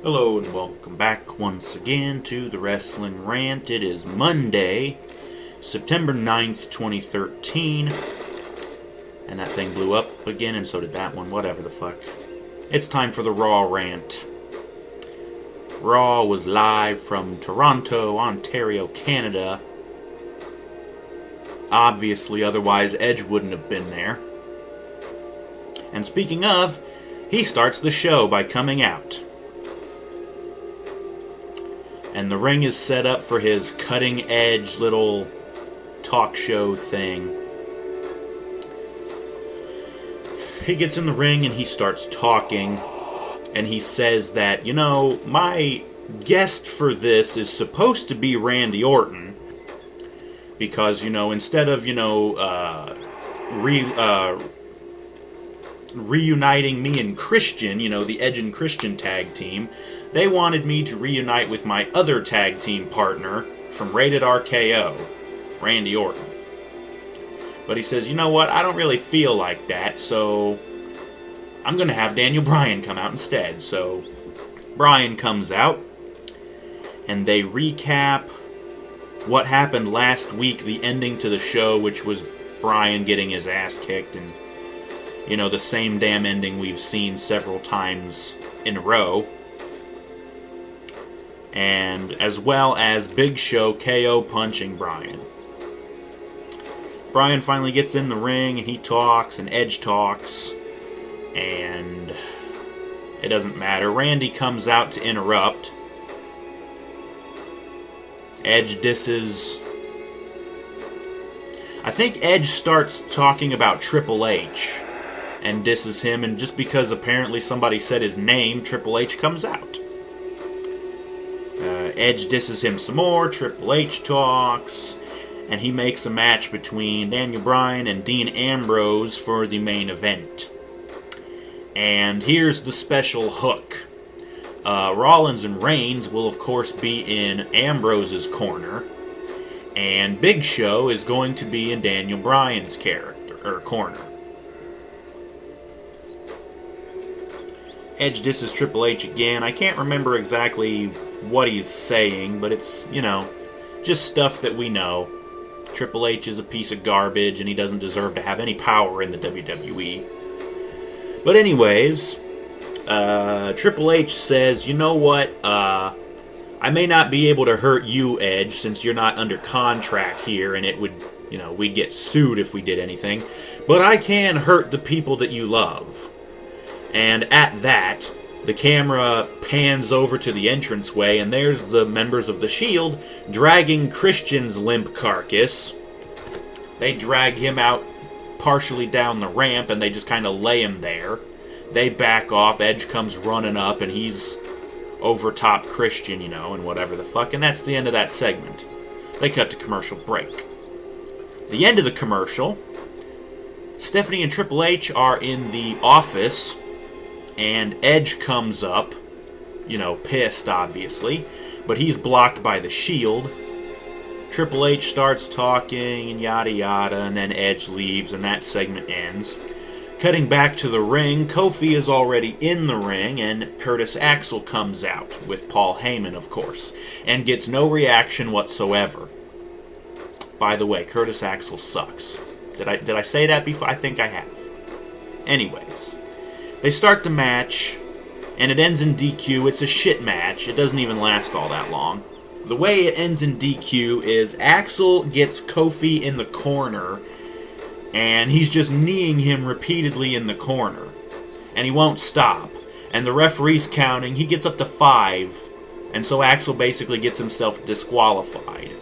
Hello and welcome back once again to the Wrestling Rant. It is Monday, September 9th, 2013. And that thing blew up again, and so did that one. Whatever the fuck. It's time for the Raw Rant. Raw was live from Toronto, Ontario, Canada. Obviously, otherwise Edge wouldn't have been there. And speaking of, he starts the show by coming out. And the ring is set up for his cutting-edge little talk show thing. He gets in the ring and he starts talking. And he says that, my guest for this is supposed to be Randy Orton. Because, instead of, reuniting me and Christian, the Edge and Christian tag team, they wanted me to reunite with my other tag team partner from Rated RKO, Randy Orton. But he says, you know what, I don't really feel like that, so I'm going to have Daniel Bryan come out instead. So Bryan comes out, and they recap what happened last week, the ending to the show, which was Bryan getting his ass kicked, and, the same damn ending we've seen several times in a row. And as well as Big Show KO punching Bryan. Bryan finally gets in the ring and he talks and Edge talks. And it doesn't matter. Randy comes out to interrupt. Edge disses. I think Edge starts talking about Triple H and disses him, and just because apparently somebody said his name, Triple H comes out. Edge disses him some more, Triple H talks, and he makes a match between Daniel Bryan and Dean Ambrose for the main event. And here's the special hook. Rollins and Reigns will of course be in Ambrose's corner, and Big Show is going to be in Daniel Bryan's corner. Edge disses Triple H again. I can't remember exactly what he's saying, but it's, just stuff that we know. Triple H is a piece of garbage, and he doesn't deserve to have any power in the WWE. But anyways, Triple H says, you know what, I may not be able to hurt you, Edge, since you're not under contract here, and it would, we'd get sued if we did anything, but I can hurt the people that you love. And at that, the camera pans over to the entranceway, and there's the members of the Shield dragging Christian's limp carcass. They drag him out partially down the ramp, and they just kind of lay him there. They back off, Edge comes running up, and he's over top Christian, and whatever the fuck, and that's the end of that segment. They cut to commercial break. The end of the commercial, Stephanie and Triple H are in the office, and Edge comes up, pissed, obviously, but he's blocked by the Shield. Triple H starts talking, and yada yada, and then Edge leaves, and that segment ends. Cutting back to the ring, Kofi is already in the ring, and Curtis Axel comes out, with Paul Heyman, of course, and gets no reaction whatsoever. By the way, Curtis Axel sucks. Did I say that before? I think I have. Anyways. They start the match, and it ends in DQ. It's a shit match. It doesn't even last all that long. The way it ends in DQ is Axel gets Kofi in the corner, and he's just kneeing him repeatedly in the corner. And he won't stop. And the referee's counting. He gets up to 5, and so Axel basically gets himself disqualified.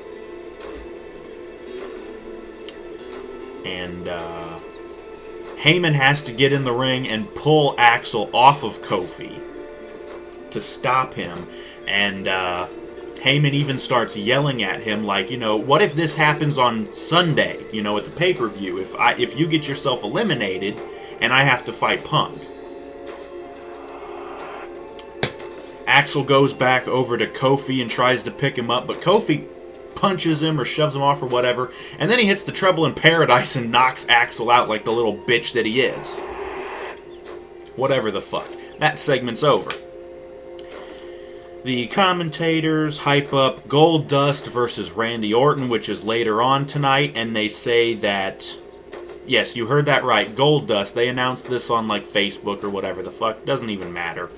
And, Heyman has to get in the ring and pull Axel off of Kofi to stop him. And Heyman even starts yelling at him like, what if this happens on Sunday, at the pay-per-view? If you get yourself eliminated and I have to fight Punk. Axel goes back over to Kofi and tries to pick him up, but Kofi punches him or shoves him off or whatever, and then he hits the Trouble in Paradise and knocks Axel out like the little bitch that he is. Whatever the fuck. That segment's over. The commentators hype up Goldust versus Randy Orton, which is later on tonight, and they say that, yes, you heard that right, Goldust. They announced this on like Facebook or whatever the fuck. Doesn't even matter.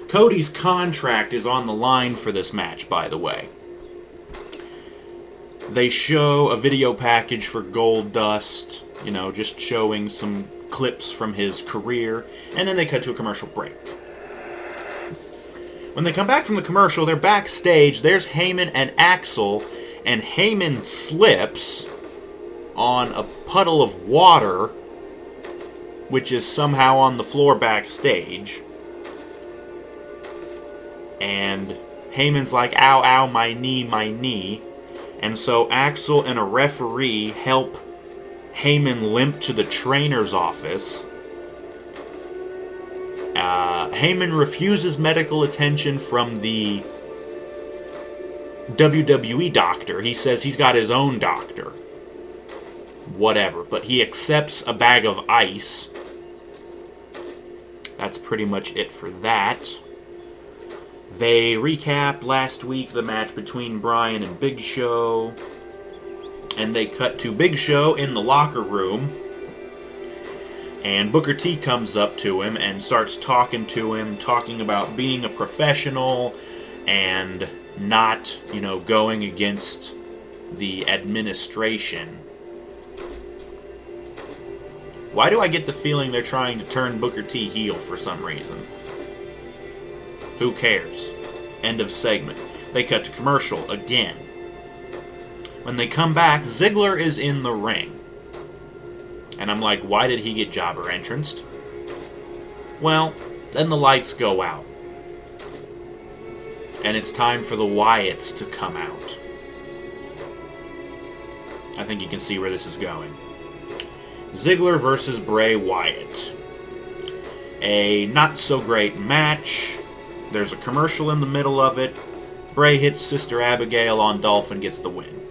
Cody's contract is on the line for this match, by the way. They show a video package for Goldust, just showing some clips from his career, and then they cut to a commercial break. When they come back from the commercial, they're backstage. There's Heyman and Axel, and Heyman slips on a puddle of water, which is somehow on the floor backstage. And Heyman's like, ow, ow, my knee, my knee. And so Axel and a referee help Heyman limp to the trainer's office. Heyman refuses medical attention from the WWE doctor. He says he's got his own doctor. Whatever. But he accepts a bag of ice. That's pretty much it for that. They recap last week the match between Bryan and Big Show. And they cut to Big Show in the locker room. And Booker T comes up to him and starts talking to him, talking about being a professional and not, going against the administration. Why do I get the feeling they're trying to turn Booker T heel for some reason? Who cares? End of segment. They cut to commercial again. When they come back, Ziggler is in the ring. And I'm like, why did he get jobber entranced? Well, then the lights go out. And it's time for the Wyatts to come out. I think you can see where this is going. Ziggler versus Bray Wyatt. A not-so-great match. There's a commercial in the middle of it. Bray hits Sister Abigail on Dolph and gets the win.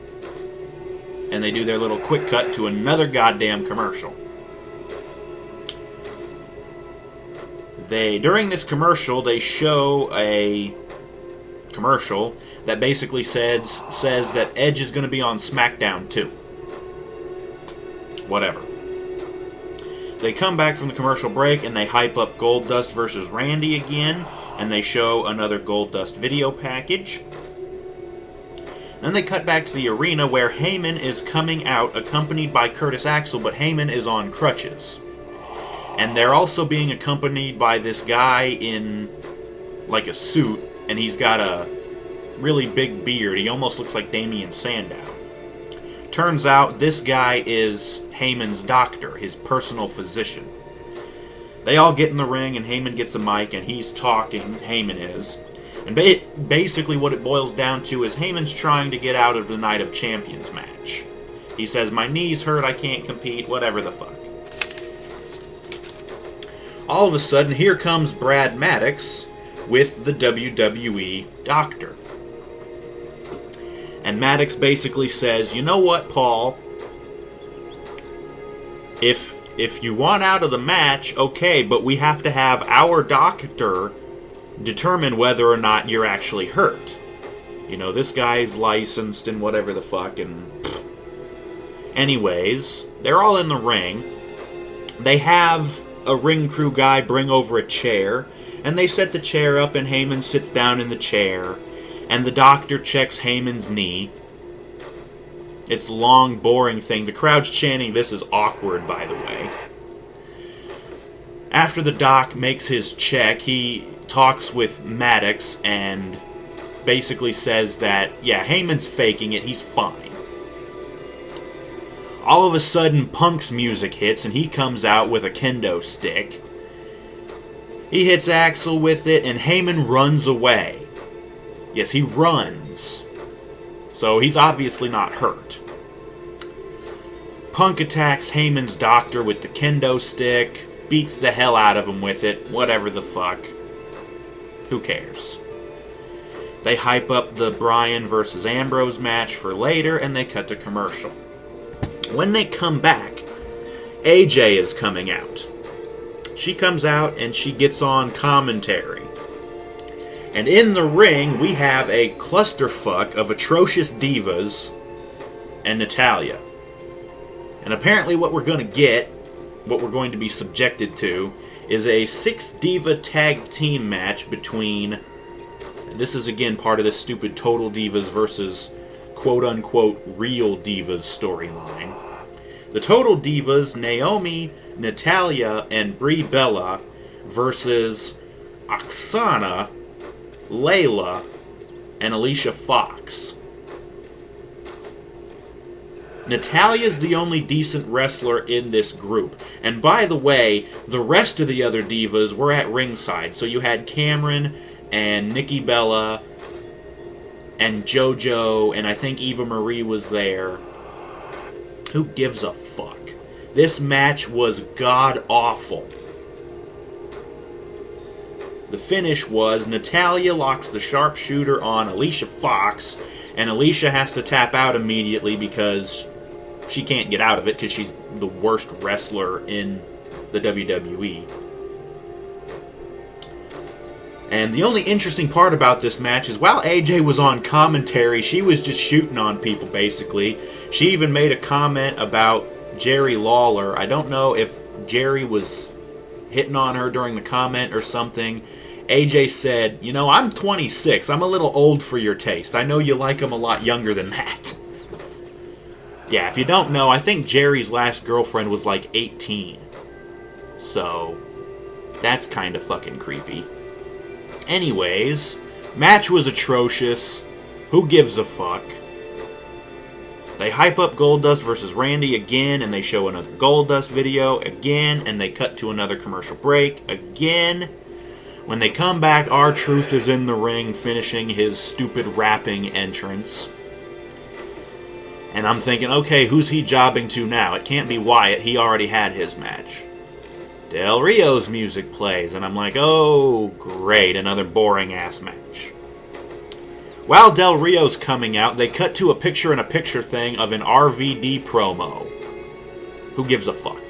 And they do their little quick cut to another goddamn commercial. During this commercial, they show a commercial that basically says that Edge is going to be on SmackDown too. Whatever. They come back from the commercial break and they hype up Goldust versus Randy again, and they show another Goldust video package. Then they cut back to the arena where Heyman is coming out accompanied by Curtis Axel, but Heyman is on crutches. And they're also being accompanied by this guy in like a suit, and he's got a really big beard. He almost looks like Damian Sandow. Turns out this guy is Heyman's doctor, his personal physician. They all get in the ring and Heyman gets a mic and he's talking, Heyman is. And basically what it boils down to is Heyman's trying to get out of the Night of Champions match. He says, my knee's hurt, I can't compete, whatever the fuck. All of a sudden, here comes Brad Maddox with the WWE doctor. And Maddox basically says, you know what, Paul? If you want out of the match, okay, but we have to have our doctor determine whether or not you're actually hurt. This guy's licensed and whatever the fuck, and anyways, they're all in the ring. They have a ring crew guy bring over a chair, and they set the chair up and Heyman sits down in the chair, and the doctor checks Heyman's knee. It's a long, boring thing. The crowd's chanting, this is awkward, by the way. After the doc makes his check, he talks with Maddox and basically says that, yeah, Heyman's faking it, he's fine. All of a sudden, Punk's music hits and he comes out with a kendo stick. He hits Axel with it and Heyman runs away. Yes, he runs. So he's obviously not hurt. Punk attacks Heyman's doctor with the kendo stick, beats the hell out of him with it, whatever the fuck. Who cares? They hype up the Bryan versus Ambrose match for later, and they cut to commercial. When they come back, AJ is coming out. She comes out and she gets on commentary. And in the ring, we have a clusterfuck of atrocious divas and Natalya. And apparently what we're going to get, what we're going to be subjected to, is a 6-diva tag team match between... This is again part of this stupid Total Divas versus quote-unquote real divas storyline. The Total Divas, Naomi, Natalya, and Brie Bella versus Oksana, Layla, and Alicia Fox. Natalya's the only decent wrestler in this group. And by the way, the rest of the other divas were at ringside. So you had Cameron and Nikki Bella and JoJo, and I think Eva Marie was there. Who gives a fuck? This match was god-awful. The finish was Natalya locks the sharpshooter on Alicia Fox, and Alicia has to tap out immediately because she can't get out of it because she's the worst wrestler in the WWE. And the only interesting part about this match is while AJ was on commentary, she was just shooting on people, basically. She even made a comment about Jerry Lawler. I don't know if Jerry was hitting on her during the comment or something. AJ said, you know, I'm 26. I'm a little old for your taste. I know you like him a lot younger than that. Yeah, if you don't know, I think Jerry's last girlfriend was like 18. So, that's kind of fucking creepy. Anyways, match was atrocious. Who gives a fuck? They hype up Goldust versus Randy again, and they show another Goldust video again, and they cut to another commercial break again. When they come back, R-Truth is in the ring finishing his stupid rapping entrance. And I'm thinking, okay, who's he jobbing to now? It can't be Wyatt. He already had his match. Del Rio's music plays, and I'm like, oh, great, another boring-ass match. While Del Rio's coming out, they cut to a picture-in-a-picture thing of an RVD promo. Who gives a fuck?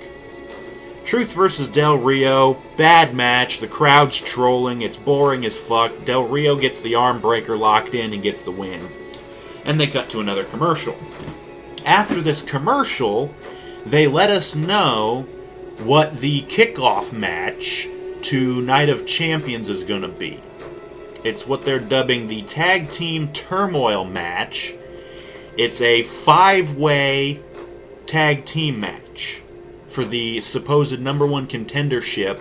Truth versus Del Rio, bad match, the crowd's trolling, it's boring as fuck. Del Rio gets the arm breaker locked in and gets the win. And they cut to another commercial. After this commercial, they let us know what the kickoff match to Night of Champions is going to be. It's what they're dubbing the Tag Team Turmoil match. It's a 5-way tag team match for the supposed number one contendership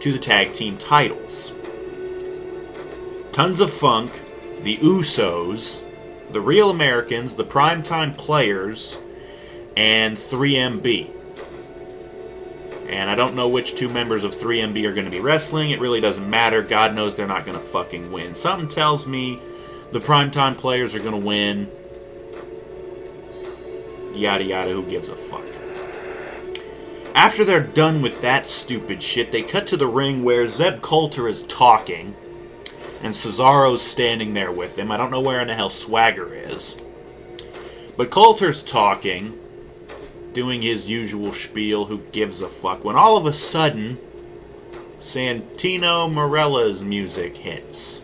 to the tag team titles. Tons of Funk, the Usos, the Real Americans, the Primetime Players, and 3MB. And I don't know which two members of 3MB are going to be wrestling. It really doesn't matter. God knows they're not going to fucking win. Something tells me the Primetime Players are going to win. Yada yada, who gives a fuck? After they're done with that stupid shit, they cut to the ring where Zeb Coulter is talking. And Cesaro's standing there with him. I don't know where in the hell Swagger is. But Coulter's talking, doing his usual spiel, who gives a fuck, when all of a sudden, Santino Marella's music hits.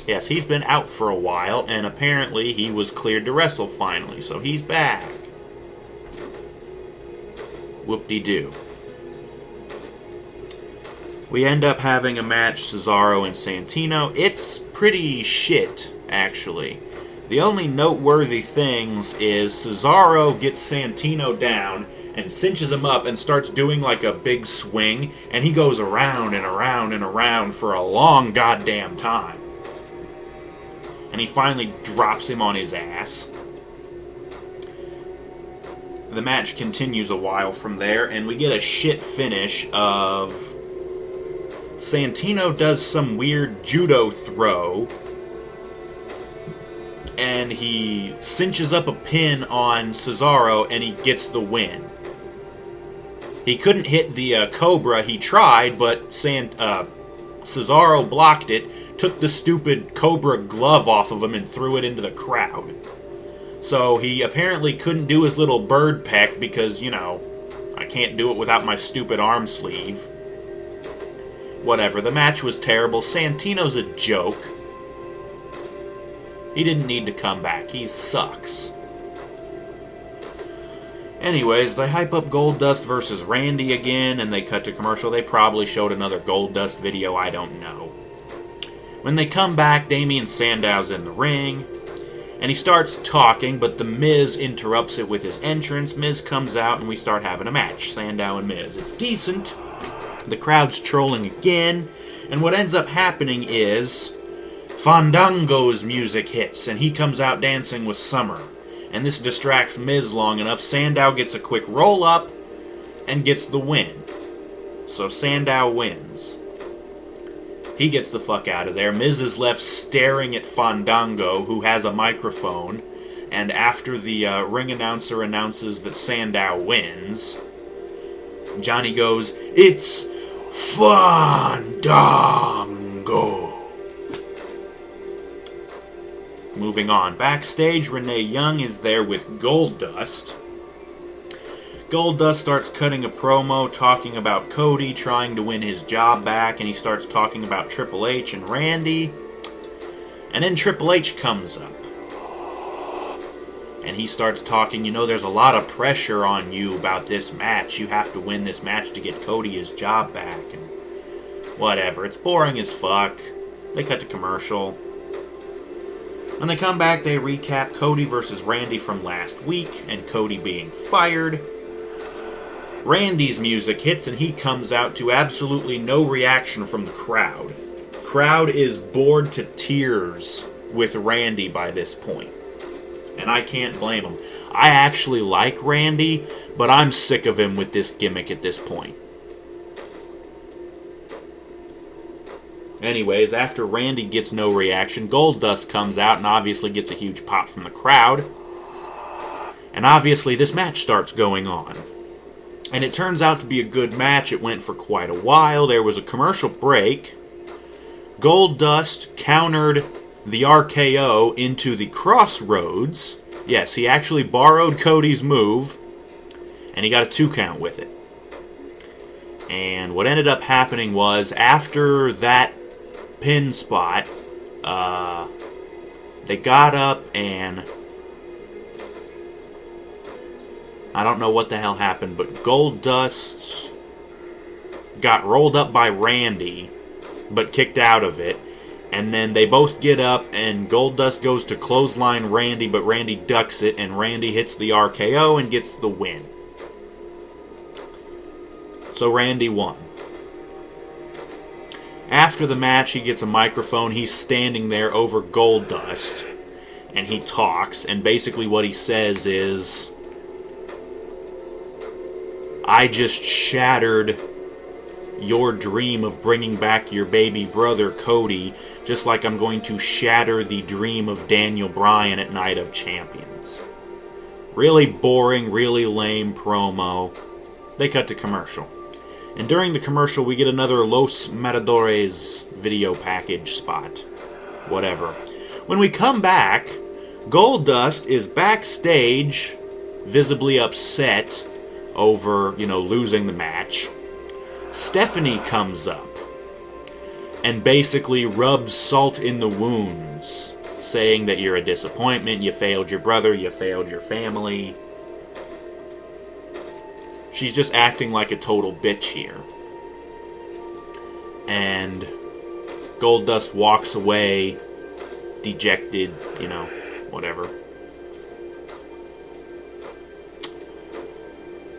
Yes, he's been out for a while, and apparently he was cleared to wrestle finally, so he's back. Whoop-de-doo. We end up having a match, Cesaro and Santino. It's pretty shit, actually. The only noteworthy things is Cesaro gets Santino down and cinches him up and starts doing like a big swing, and he goes around and around and around for a long goddamn time. And he finally drops him on his ass. The match continues a while from there, and we get a shit finish of Santino does some weird judo throw, and he cinches up a pin on Cesaro, and he gets the win. He couldn't hit the Cobra. He tried, but Cesaro blocked it, took the stupid Cobra glove off of him, and threw it into the crowd. So he apparently couldn't do his little bird peck because, you know, I can't do it without my stupid arm sleeve. Whatever, the match was terrible. Santino's a joke. He didn't need to come back. He sucks. Anyways, they hype up Goldust versus Randy again, and they cut to commercial. They probably showed another Goldust video, I don't know. When they come back, Damien Sandow's in the ring, and he starts talking, but The Miz interrupts it with his entrance. Miz comes out, and we start having a match, Sandow and Miz. It's decent. The crowd's trolling again, and what ends up happening is Fandango's music hits, and he comes out dancing with Summer. And this distracts Miz long enough. Sandow gets a quick roll-up and gets the win. So Sandow wins. He gets the fuck out of there. Miz is left staring at Fandango, who has a microphone. And after the ring announcer announces that Sandow wins, Johnny goes, "It's Fandango." Moving on. Backstage, Renee Young is there with Goldust. Goldust starts cutting a promo talking about Cody trying to win his job back, and he starts talking about Triple H and Randy. And then Triple H comes up. And he starts talking, there's a lot of pressure on you about this match. You have to win this match to get Cody his job back. And whatever. It's boring as fuck. They cut to commercial. When they come back, they recap Cody versus Randy from last week, and Cody being fired. Randy's music hits, and he comes out to absolutely no reaction from the crowd. Crowd is bored to tears with Randy by this point. And I can't blame him. I actually like Randy, but I'm sick of him with this gimmick at this point. Anyways, after Randy gets no reaction, Goldust comes out and obviously gets a huge pop from the crowd. And obviously this match starts going on. And it turns out to be a good match. It went for quite a while. There was a commercial break. Goldust countered the RKO into the Crossroads. Yes, he actually borrowed Cody's move, and he got a 2 count with it. And what ended up happening was, after that pin spot, they got up and I don't know what the hell happened, but Goldust got rolled up by Randy, but kicked out of it. And then they both get up, and Goldust goes to clothesline Randy, but Randy ducks it, and Randy hits the RKO and gets the win. So Randy won. After the match, he gets a microphone. He's standing there over Goldust, and he talks, and basically what he says is, "I just shattered your dream of bringing back your baby brother Cody, just like I'm going to shatter the dream of Daniel Bryan at Night of Champions." Really boring, really lame promo. They cut to commercial. And during the commercial, we get another Los Matadores video package spot. Whatever. When we come back, Goldust is backstage, visibly upset over, losing the match. Stephanie comes up and basically rubs salt in the wounds, saying that you're a disappointment, you failed your brother, you failed your family. She's just acting like a total bitch here. And Goldust walks away, dejected, whatever.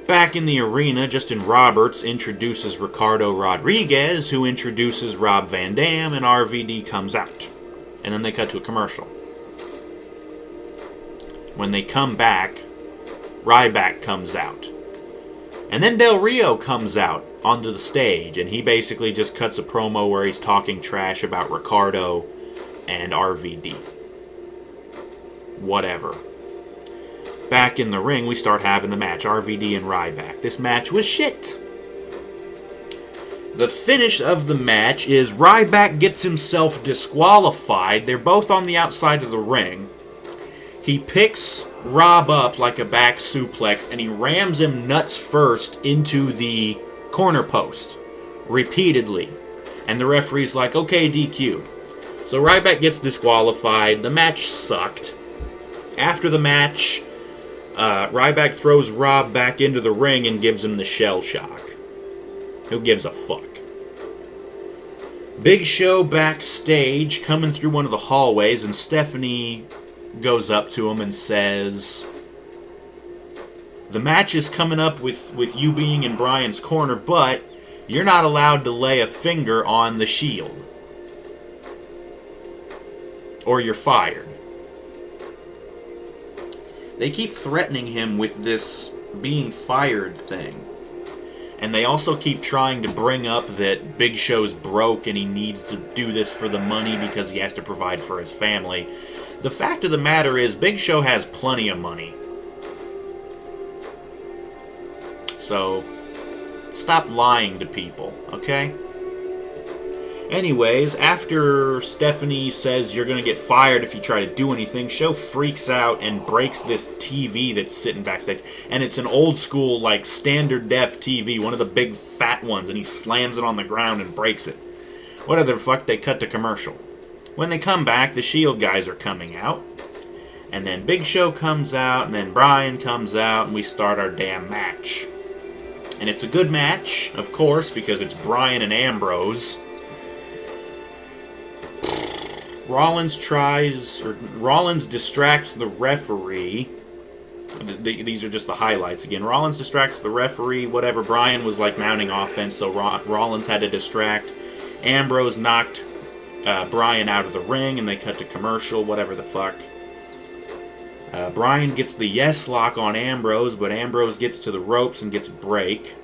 Back in the arena, Justin Roberts introduces Ricardo Rodriguez, who introduces Rob Van Dam, and RVD comes out. And then they cut to a commercial. When they come back, Ryback comes out. And then Del Rio comes out onto the stage, and he basically just cuts a promo where he's talking trash about Ricardo and RVD. Whatever. Back in the ring, we start having the match, RVD and Ryback. This match was shit. The finish of the match is Ryback gets himself disqualified. They're both on the outside of the ring. He picks Rob up like a back suplex, and he rams him nuts first into the corner post. Repeatedly. And the referee's like, okay, DQ. So Ryback gets disqualified. The match sucked. After the match, Ryback throws Rob back into the ring and gives him the shell shock. Who gives a fuck? Big Show backstage, coming through one of the hallways, and Stephanie goes up to him and says, the match is coming up with you being in Bryan's corner, but you're not allowed to lay a finger on the Shield. Or you're fired. They keep threatening him with this being fired thing. And they also keep trying to bring up that Big Show's broke and he needs to do this for the money because he has to provide for his family. The fact of the matter is, Big Show has plenty of money. So, stop lying to people, okay? Anyways, after Stephanie says you're going to get fired if you try to do anything, Show freaks out and breaks this TV that's sitting backstage. And it's an old school, like, standard def TV, one of the big fat ones, and he slams it on the ground and breaks it. Whatever the fuck, they cut to commercial. When they come back, the Shield guys are coming out. And then Big Show comes out, and then Bryan comes out, and we start our damn match. And it's a good match, of course, because it's Bryan and Ambrose. Rollins distracts the referee. These are just the highlights again. Rollins distracts the referee, whatever. Bryan was like mounting offense, so Rollins had to distract. Ambrose knocked Bryan out of the ring, and they cut to commercial, whatever the fuck. Bryan gets the yes lock on Ambrose, but Ambrose gets to the ropes and gets a break.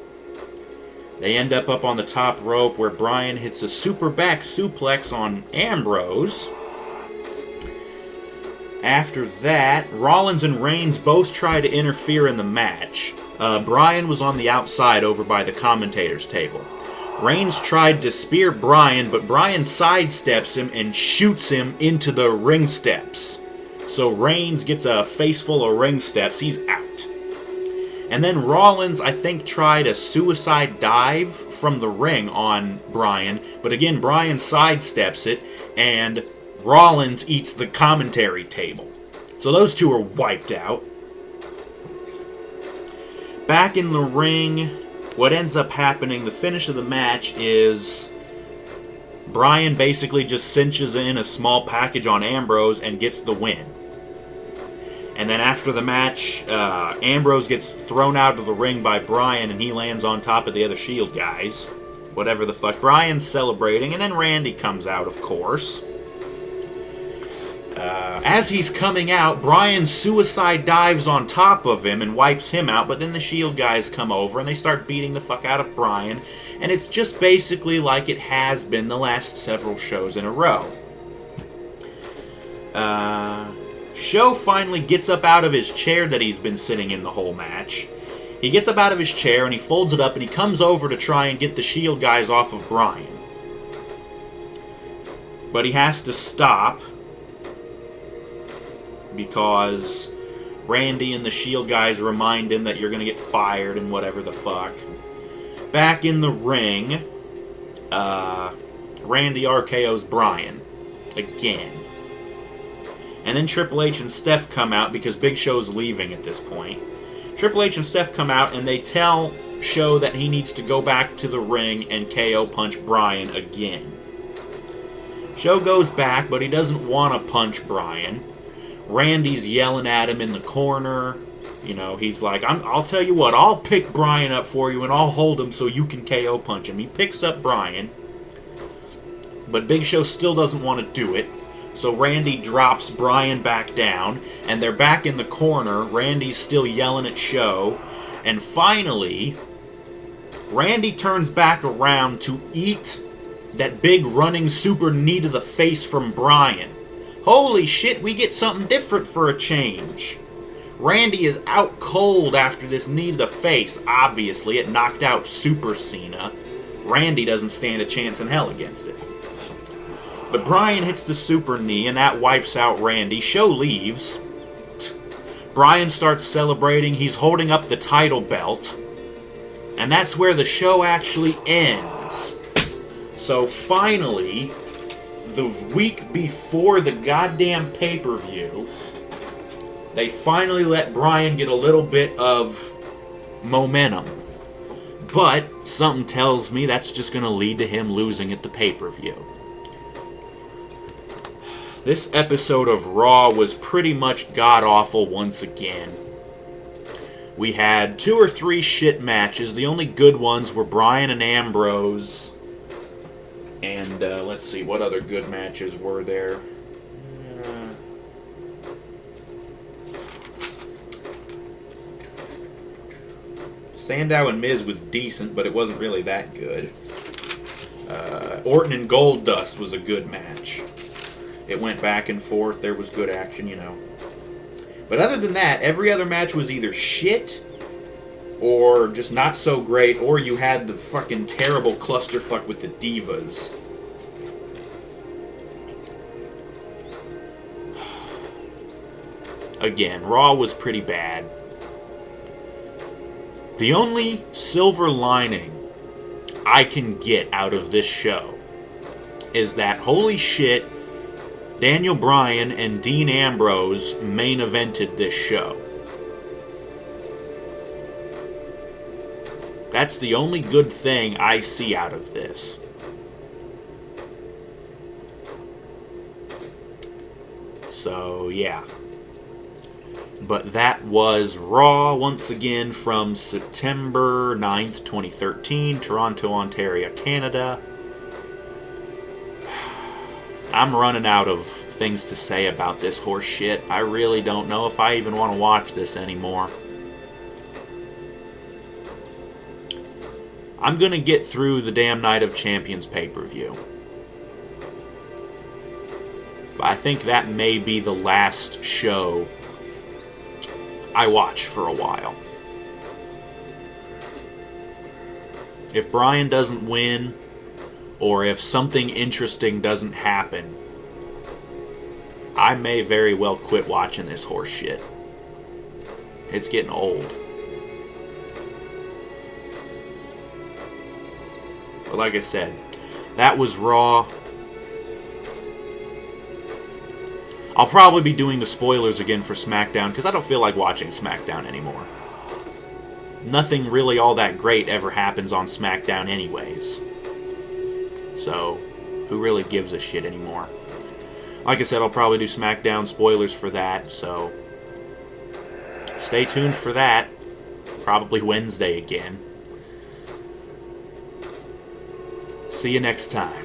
They end up on the top rope where Bryan hits a super back suplex on Ambrose. After that, Rollins and Reigns both try to interfere in the match. Bryan was on the outside over by the commentator's table. Reigns tried to spear Bryan, but Bryan sidesteps him and shoots him into the ring steps. So Reigns gets a face full of ring steps. He's out. And then Rollins, I think, tried a suicide dive from the ring on Bryan. But again, Bryan sidesteps it, and Rollins eats the commentary table. So those two are wiped out. Back in the ring, what ends up happening, the finish of the match is Bryan basically just cinches in a small package on Ambrose and gets the win. And then after the match, Ambrose gets thrown out of the ring by Bryan, and he lands on top of the other Shield guys. Whatever the fuck. Bryan's celebrating, and then Randy comes out, of course. As he's coming out, Bryan suicide dives on top of him and wipes him out, but then the Shield guys come over, and they start beating the fuck out of Bryan. And it's just basically like it has been the last several shows in a row. Show finally gets up out of his chair that he's been sitting in the whole match. He gets up out of his chair and he folds it up and he comes over to try and get the Shield guys off of Bryan. But he has to stop because Randy and the Shield guys remind him that you're going to get fired and whatever the fuck. Back in the ring, Randy RKO's Bryan again. And then Triple H and Steph come out because Big Show's leaving at this point. Triple H and Steph come out and they tell Show that he needs to go back to the ring and KO punch Bryan again. Show goes back, but he doesn't want to punch Bryan. Randy's yelling at him in the corner. You know, he's like, I'll tell you what, I'll pick Bryan up for you and I'll hold him so you can KO punch him. He picks up Bryan, but Big Show still doesn't want to do it. So Randy drops Bryan back down, and they're back in the corner. Randy's still yelling at Show. And finally, Randy turns back around to eat that big running super knee to the face from Bryan. Holy shit, we get something different for a change. Randy is out cold after this knee to the face. Obviously, it knocked out Super Cena. Randy doesn't stand a chance in hell against it. But Bryan hits the super knee, and that wipes out Randy. Show leaves. Bryan starts celebrating. He's holding up the title belt. And that's where the show actually ends. So finally, the week before the goddamn pay-per-view, they finally let Bryan get a little bit of momentum. But something tells me that's just going to lead to him losing at the pay-per-view. This episode of Raw was pretty much god-awful once again. We had 2 or 3 shit matches. The only good ones were Bryan and Ambrose. And let's see, what other good matches were there? Sandow and Miz was decent, but it wasn't really that good. Orton and Goldust was a good match. It went back and forth. There was good action, you know. But other than that, every other match was either shit or just not so great, or you had the fucking terrible clusterfuck with the Divas. Again, Raw was pretty bad. The only silver lining I can get out of this show is that, holy shit, Daniel Bryan and Dean Ambrose main evented this show. That's the only good thing I see out of this. So, yeah. But that was Raw, once again, from September 9th, 2013, Toronto, Ontario, Canada. I'm running out of things to say about this horse shit. I really don't know if I even want to watch this anymore. I'm going to get through the damn Night of Champions pay-per-view. But I think that may be the last show I watch for a while. If Bryan doesn't win, or if something interesting doesn't happen, I may very well quit watching this horse shit. It's getting old. But like I said, that was Raw. I'll probably be doing the spoilers again for SmackDown, because I don't feel like watching SmackDown anymore. Nothing really all that great ever happens on SmackDown anyways. So, who really gives a shit anymore? Like I said, I'll probably do SmackDown spoilers for that, so stay tuned for that. Probably Wednesday again. See you next time.